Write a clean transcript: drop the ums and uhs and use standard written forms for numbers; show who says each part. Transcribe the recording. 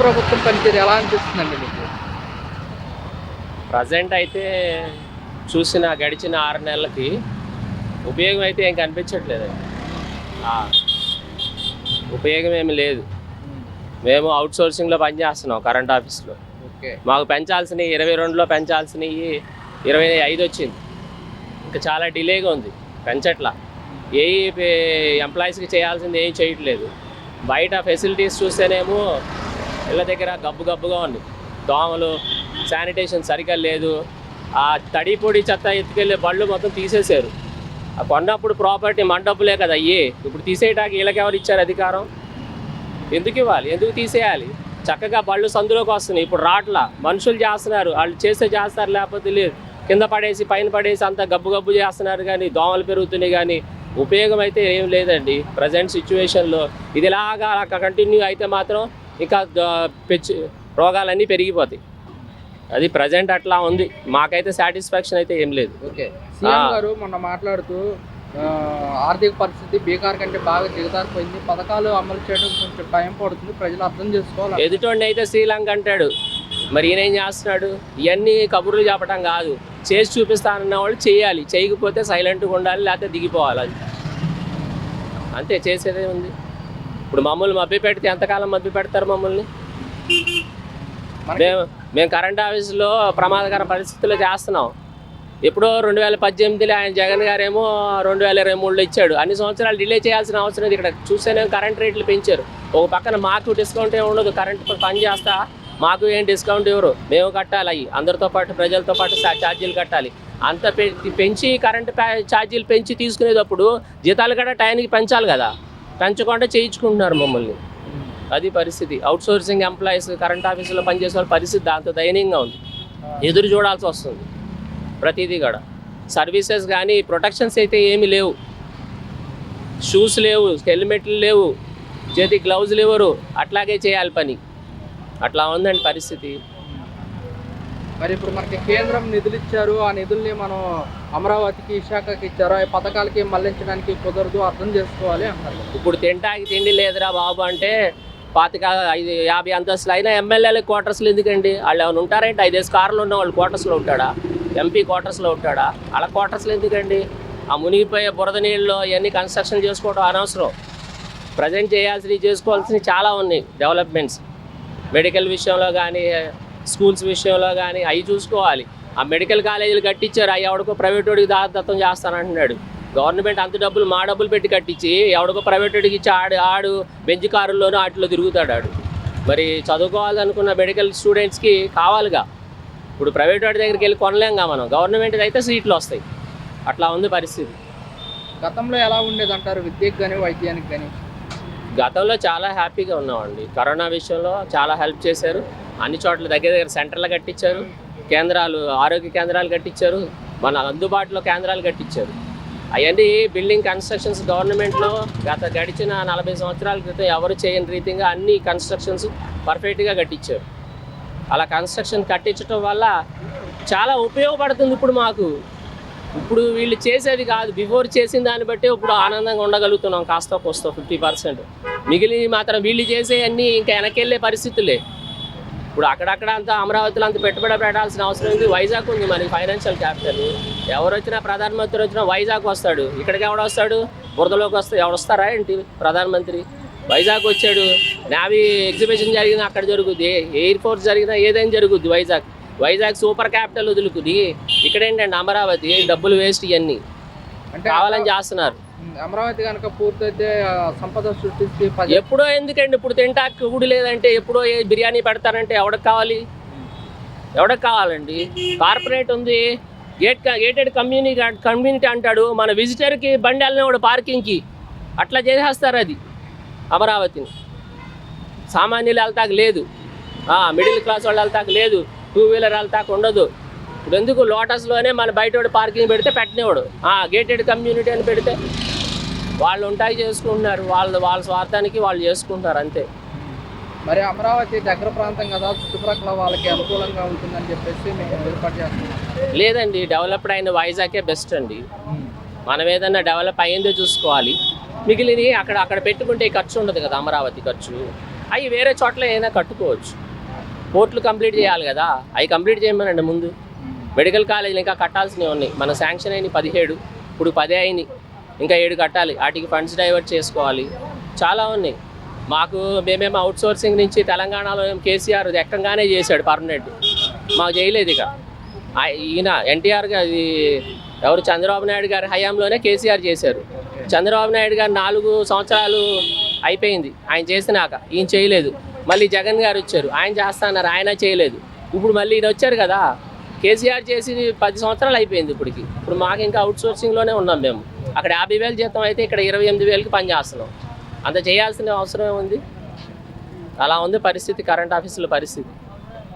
Speaker 1: ప్రభుత్వం పనితీరు ఎలా అనిపిస్తుందండి మీకు?
Speaker 2: ప్రజెంట్ అయితే గడిచిన 6 నెలలకి ఉపయోగం అయితే ఏం కనిపించట్లేదండి. ఉపయోగం ఏమి లేదు. మేము అవుట్ సోర్సింగ్లో పనిచేస్తున్నాం కరెంట్ ఆఫీస్లో.
Speaker 1: ఓకే.
Speaker 2: మాకు పెంచాల్సినవి 22లో పెంచాల్సినవి 25 వచ్చింది. ఇంకా చాలా డిలేగా ఉంది, పెంచట్లా. ఏ ఎంప్లాయీస్కి చేయాల్సింది ఏం చేయట్లేదు. బయట ఫెసిలిటీస్ చూస్తేనేమో ఇళ్ళ దగ్గర గబ్బుగా ఉంది. దోమలు, శానిటేషన్ సరిగ్గా లేదు. ఆ తడి పొడి చెత్త ఎత్తుకెళ్ళే బళ్ళు మొత్తం తీసేశారు. ఆ కొన్నప్పుడు ప్రాపర్టీ మన డబ్బులే కదా అయ్యి. ఇప్పుడు తీసేయడానికి వీళ్ళకి ఎవరు ఇచ్చారు అధికారం? ఎందుకు ఇవ్వాలి? ఎందుకు తీసేయాలి? చక్కగా బళ్ళు సందులోకి వస్తున్నాయి. ఇప్పుడు రాట్లా, మనుషులు చేస్తున్నారు. వాళ్ళు చేస్తారు, లేకపోతే లేదు. కింద పడేసి పైన పడేసి అంతా గబ్బు చేస్తున్నారు. కానీ దోమలు పెరుగుతున్నాయి. కానీ ఉపయోగం అయితే ఏం లేదండి ప్రజెంట్ సిచ్యువేషన్లో. ఇదిలాగా కంటిన్యూ అయితే మాత్రం ఇంకా రోగాలన్నీ పెరిగిపోతాయి. అది ప్రజెంట్ అట్లా ఉంది. మాకైతే సాటిస్ఫాక్షన్ అయితే ఏం లేదు.
Speaker 1: ఓకే. సీఎం గారు మొన్న మాట్లాడుతూ ఆర్థిక పరిస్థితి బీకార్ కంటే బాగా దిగజారిపోయింది, పథకాలు అమలు చేయడం కొంచెం టైం పడుతుంది, ప్రజలు అర్థం చేసుకోవాలి.
Speaker 2: ఎదుటోడిని అయితే శ్రీలంక అంటాడు, మరి ఈయన ఏం చేస్తున్నాడు? ఇవన్నీ కబుర్లు చెప్పడం కాదు, చేసి చూపిస్తానన్న వాళ్ళు చేయాలి. చేయకపోతే సైలెంట్గా ఉండాలి, లేకపోతే దిగిపోవాలి. అది అంతే, చేసేదే ఉంది. ఇప్పుడు మమ్మల్ని మభ్య పెడితే ఎంతకాలం మభ్య పెడతారు మమ్మల్ని? మేము కరెంట్ ఆఫీసులో ప్రమాదకర పరిస్థితుల్లో చేస్తున్నాం. ఎప్పుడో 2018లో ఆయన జగన్ గారేమో 2023లో ఇచ్చాడు. అన్ని సంవత్సరాలు డిలే చేయాల్సిన అవసరం లేదు. ఇక్కడ చూస్తేనే కరెంట్ రేట్లు పెంచారు. ఒక పక్కన మాకు డిస్కౌంట్ ఏమి ఉండదు. కరెంట్ పని చేస్తా మాకు ఏం డిస్కౌంట్ ఇవ్వరు. మేము కట్టాలి, అవి అందరితో పాటు ప్రజలతో పాటు ఛార్జీలు కట్టాలి. అంత పెంచి కరెంట్ ఛార్జీలు పెంచి తీసుకునేటప్పుడు జీతాలు కూడా టైంకి పెంచాలి కదా. పెంచకుండా చేయించుకుంటున్నారు మమ్మల్ని. అది పరిస్థితి. అవుట్ సోర్సింగ్ ఎంప్లాయీస్ కరెంట్ ఆఫీసులో పనిచేసే వాళ్ళ పరిస్థితి దాంతో దయనీయంగా ఉంది. ఎదురు చూడాల్సి వస్తుంది ప్రతిదీ కూడా. సర్వీసెస్ కానీ ప్రొటెక్షన్స్ అయితే ఏమీ లేవు. షూస్ లేవు, హెల్మెట్లు లేవు, చేతి గ్లౌజులు ఇవ్వరు. అట్లాగే చేయాలి పని. అట్లా ఉందండి పరిస్థితి.
Speaker 1: మరి ఇప్పుడు మనకి కేంద్రం నిధులు ఇచ్చారు, ఆ నిధుల్ని మనం అమరావతికి, విశాఖకి ఇచ్చారు. ఆ పథకాలకి మళ్లించడానికి కుదరదు, అర్థం చేసుకోవాలి అంటారు.
Speaker 2: ఇప్పుడు తింటాకి తిండి లేదురా బాబు అంటే 50 అంతస్తులు అయినా ఎమ్మెల్యేలకు క్వార్టర్స్లు ఎందుకండి? వాళ్ళు ఏమైనా ఉంటారేంటి? 5 కార్లు ఉన్న వాళ్ళు క్వార్టర్స్లో ఉంటాడా? ఎంపీ క్వార్టర్స్లో ఉంటాడా? వాళ్ళ క్వార్టర్స్లో ఎందుకండి? ఆ మునిగిపోయే బురద నీళ్ళలో ఇవన్నీ కన్స్ట్రక్షన్ చేసుకోవడం అనవసరం. ప్రజెంట్ చేయాల్సినవి చేసుకోవాల్సినవి చాలా ఉన్నాయి. డెవలప్మెంట్స్ మెడికల్ విషయంలో కానీ, స్కూల్స్ విషయంలో కానీ అవి చూసుకోవాలి. ఆ మెడికల్ కాలేజీలు కట్టించారు, అవి ఎవడికో ప్రైవేట్ వాడికి దాతత్వం చేస్తానంటున్నాడు. గవర్నమెంట్ అంత డబ్బులు మా డబ్బులు పెట్టి కట్టించి ఎవడికో ప్రైవేట్ వాడికి ఇచ్చి ఆడు బెంచ్ కారుల్లోనూ వాటిలో తిరుగుతాడు. మరి చదువుకోవాలనుకున్న మెడికల్ స్టూడెంట్స్కి కావాలిగా. ఇప్పుడు ప్రైవేట్ వాడి దగ్గరికి వెళ్ళి కొనలేంగా మనం. గవర్నమెంట్ అయితే సీట్లు వస్తాయి. అట్లా ఉంది పరిస్థితి.
Speaker 1: గతంలో ఎలా ఉండేదంటారు విద్యకు కానీ వైద్యానికి కానీ?
Speaker 2: గతంలో చాలా హ్యాపీగా ఉన్నామండి. కరోనా విషయంలో చాలా హెల్ప్ చేశారు. అన్ని చోట్ల దగ్గర సెంటర్లు కట్టించారు, కేంద్రాలు, ఆరోగ్య కేంద్రాలు కట్టించారు, మన అందుబాటులో కేంద్రాలు కట్టించారు. అవన్నీ బిల్డింగ్ కన్స్ట్రక్షన్స్ గవర్నమెంట్లో గడిచిన 40 సంవత్సరాల క్రితం ఎవరు చేయని రీతిగా అన్ని కన్స్ట్రక్షన్స్ పర్ఫెక్ట్గా కట్టించారు. అలా కన్స్ట్రక్షన్ కట్టించడం వల్ల చాలా ఉపయోగపడుతుంది ఇప్పుడు మాకు. ఇప్పుడు వీళ్ళు చేసేది కాదు, బిఫోర్ చేసిన దాన్ని బట్టి ఇప్పుడు ఆనందంగా ఉండగలుగుతున్నాం. కాస్త కోస్తో 50%. మిగిలిన మాత్రం వీళ్ళు చేసేవన్నీ ఇంకా వెనకెళ్ళే పరిస్థితులే. ఇప్పుడు అక్కడక్కడ అంతా అమరావతిలో అంత పెట్టుబడి పెట్టాల్సిన అవసరం ఉంది. వైజాగ్ ఉంది మనకి ఫైనాన్షియల్ క్యాపిటల్. ఎవరు వచ్చినా, ప్రధానమంత్రి వచ్చినా వైజాగ్ వస్తాడు. ఇక్కడికి ఎవడు వస్తాడు? బురదలోకి వస్తాడు. ఎవడు వస్తారా ఏంటి? ప్రధానమంత్రి వైజాగ్ వచ్చాడు. నేవీ ఎగ్జిబిషన్ జరిగినా అక్కడ జరుగుద్ది, ఎయిర్ ఫోర్స్ జరిగినా ఏదైనా జరుగుద్ది. వైజాగ్ సూపర్ క్యాపిటల్ వదులుకుది. ఇక్కడ ఏంటండి అమరావతి? డబ్బులు వేస్ట్. ఇవన్నీ అంటే కావాలని చేస్తున్నారు.
Speaker 1: అమరావతి కనుక పూర్తయితే సంపద సృష్టించి
Speaker 2: ఎప్పుడో ఎందుకండి? ఇప్పుడు తింటాకి ఊడి లేదంటే ఎప్పుడో బిర్యానీ పెడతారంటే ఎవరికి కావాలండి? కార్పొరేట్ ఉంది, గేటెడ్ కమ్యూనిటీ అంటాడు. మన విజిటర్కి బండి వెళ్ళినవాడు పార్కింగ్కి అట్లా చేసేస్తారు. అది అమరావతిని సామాన్యులు వెళ్తాకు లేదు, మిడిల్ క్లాస్ వాళ్ళు వెళ్తాకు లేదు, 2 వీలర్ వెళ్తాకు ఉండదు. ఇప్పుడు ఎందుకు లోటస్లోనే మన బయట పార్కింగ్ పెడితే పెట్టినవాడు, గేటెడ్ కమ్యూనిటీ అని పెడితే వాళ్ళు ఉంటాయి చేసుకుంటున్నారు. వాళ్ళ స్వార్థానికి వాళ్ళు చేసుకుంటారు అంతే.
Speaker 1: మరి అమరావతి దగ్గర ప్రాంతం కదా, చుట్టుప్రక్కల వాళ్ళకి అనుకూలంగా ఉంటుందని చెప్పేసి మేము ఏర్పాటు చేస్తున్నాం.
Speaker 2: లేదండి, డెవలప్డ్ అయిన వైజాగే బెస్ట్ అండి. మనం ఏదన్నా డెవలప్ అయ్యిందో చూసుకోవాలి. మిగిలినవి అక్కడ పెట్టుకుంటే ఖర్చు ఉండదు కదా, అమరావతి ఖర్చు. అవి వేరే చోట్ల ఏదైనా కట్టుకోవచ్చు. కోర్టులు కంప్లీట్ చేయాలి కదా, అవి కంప్లీట్ చేయమనండి ముందు. మెడికల్ కాలేజీలు ఇంకా కట్టాల్సినవి ఉన్నాయి. మన శాంక్షన్ అయిన 17, ఇప్పుడు 10 అయినాయి, ఇంకా 7 కట్టాలి. వాటికి ఫండ్స్ డైవర్ట్ చేసుకోవాలి. చాలా ఉన్నాయి. మేమేమో అవుట్ సోర్సింగ్ నుంచి తెలంగాణలో కేసీఆర్ ఎక్కంగానే చేశాడు పర్మనెంట్, మాకు చేయలేదు. ఇక ఈయన ఎన్టీఆర్ గారి ఎవరు చంద్రబాబు నాయుడు గారి హయాంలోనే కేసీఆర్ చేశారు. చంద్రబాబు నాయుడు గారు 4 సంవత్సరాలు అయిపోయింది ఆయన చేసినాక, ఈయన చేయలేదు. మళ్ళీ జగన్ గారు వచ్చారు, ఆయన చేస్తా అన్నారు, ఆయన చేయలేదు. ఇప్పుడు మళ్ళీ ఈయన వచ్చారు కదా, కేసీఆర్ చేసి 10 సంవత్సరాలు అయిపోయింది ఇప్పటికి. ఇప్పుడు మాకు ఇంకా అవుట్ సోర్సింగ్లోనే ఉన్నాం మేము. అక్కడ 50,000 జీతం అయితే ఇక్కడ 28,000కి పని చేస్తున్నాం. అంత చేయాల్సిన అవసరం ఉంది. అలా ఉంది పరిస్థితి, కరెంట్ ఆఫీసుల పరిస్థితి.